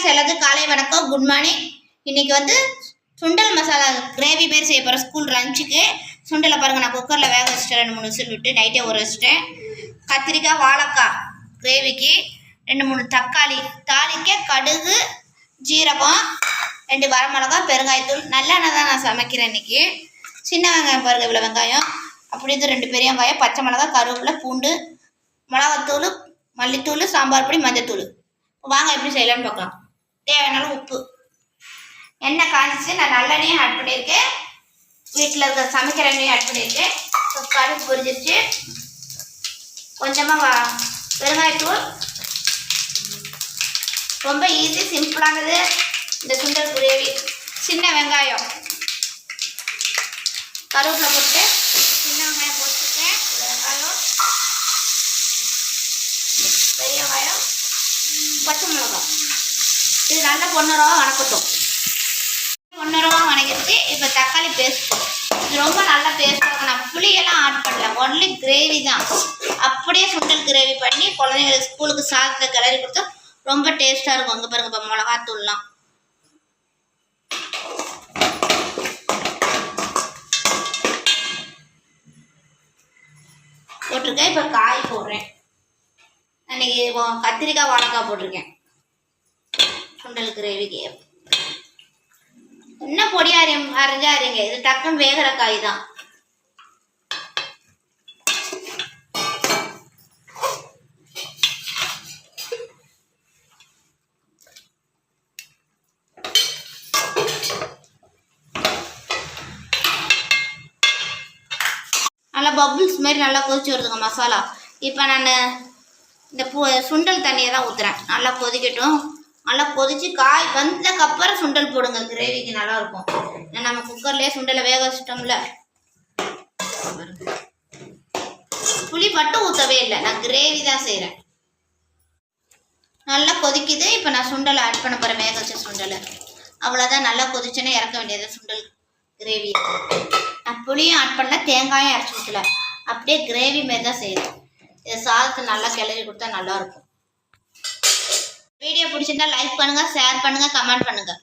Friends எல்லாத்துக்கும் காலை வணக்கம், குட் மார்னிங். இன்னைக்கு வந்து சுண்டல் மசாலா கிரேவி மாரி செய்ய போகிறேன். ஸ்கூல் லஞ்சுக்கு சுண்டலை பாருங்கள், நான் குக்கரில் வேக வச்சுட்டேன். 2-3 விசில் விட்டு நைட்டே ஊற வச்சுட்டேன். கத்திரிக்காய் வாழைக்காய் கிரேவிக்கு 2-3 தக்காளி, தாளிக்க கடுகு ஜீரகம் 2 வரமிளகா பெருங்காயத்தூள். நல்லெண்ணெய் தான் நான் சமைக்கிறேன் இன்னைக்கு. சின்ன வெங்காயம் பாருங்கள், இவ்வளோ வெங்காயம், அப்படி இது 2 பெரிய வெங்காயம், பச்சை மிளகா, கருவேப்பிலை, பூண்டு, மிளகாத்தூள், மல்லித்தூள், சாம்பார் பொடி, மஞ்சத்தூள். வாங்க எப்படி செய்யலான்னு பார்க்கலாம். தேவையான உப்பு, எண்ணெய் காய்ச்சி நான் நல்லெண்ணையும் ஆட் பண்ணியிருக்கேன். வீட்டில் இருக்கிற சமைக்கிற எண்ணெயும் ஆட் பண்ணியிருக்கேன். கடுகு பொரிஞ்சிருச்சு. கொஞ்சமாக பெருங்காயத்தூள். ரொம்ப ஈஸி, சிம்பிளானது இந்த சுண்டல் கிரேவி. சின்ன வெங்காயம், கருவேப்பிலை போட்டு சின்ன வெங்காயம் போட்டுருக்கேன். வெங்காயம், பெரிய வெங்காயம், பச்சை மிளகாய். இது நல்லா பொன்னரவா வணக்கட்டும். பொன்னரவா வணக்கிட்டு இப்போ தக்காளி பேஸ்ட். இது ரொம்ப நல்லா பேஸ்ட்டாக இருக்கும். நான் புளியெல்லாம் ஆட் பண்ணல, ஒன்லி கிரேவி தான். அப்படியே சுண்டல் கிரேவி பண்ணி குழந்தைங்களுக்கு ஸ்கூலுக்கு சாதத்தை கிளறி கொடுத்தா ரொம்ப டேஸ்ட்டாக இருக்கும். அங்கே பாருங்க, இப்போ மிளகாத்தூள்லாம் போட்டிருக்கேன். இப்போ காய் போடுறேன். அன்றைக்கி கத்திரிக்காய் வாழைக்காய் போட்டிருக்கேன் சுண்டல் கிரேவிக்கு. இன்னும் பொடி அரைஞ்சா அரைங்க, இது டக்குன்னு வேகிற காய் தான். நல்லா பபுள்ஸ் மாதிரி நல்லா கொதிச்சு வருதுங்க மசாலா. இப்போ நான் இந்த சுண்டல் தண்ணியை தான் ஊற்றுறேன். நல்லா கொதிக்கட்டும். நல்லா கொதிச்சு காய் வந்ததுக்கப்புறம் சுண்டல் போடுங்க, கிரேவிக்கு நல்லாயிருக்கும். நம்ம குக்கர்லேயே சுண்டலை வேக வச்சிட்டோம்ல. புளி மட்டும் ஊற்றவே இல்லை, நான் கிரேவி தான் செய்கிறேன். நல்லா கொதிக்குது. இப்போ நான் சுண்டலை ஆட் பண்ண போகிறேன், வேக வச்ச சுண்டலை. அவ்வளோதான், நல்லா கொதிச்சுன்னா இறக்க வேண்டியது சுண்டல் கிரேவி. நான் புளியும் ஆட் பண்ணல, தேங்காயும் அரைச்சி ஊற்றல, அப்படியே கிரேவி மாரி தான் செய்கிறேன். இதை சாதத்தை நல்லா கிளறி கொடுத்தா நல்லாயிருக்கும். வீடியோ பிடிச்சிருந்தா லைக் பண்ணுங்கள், ஷேர் பண்ணுங்கள், கமெண்ட் பண்ணுங்கள்.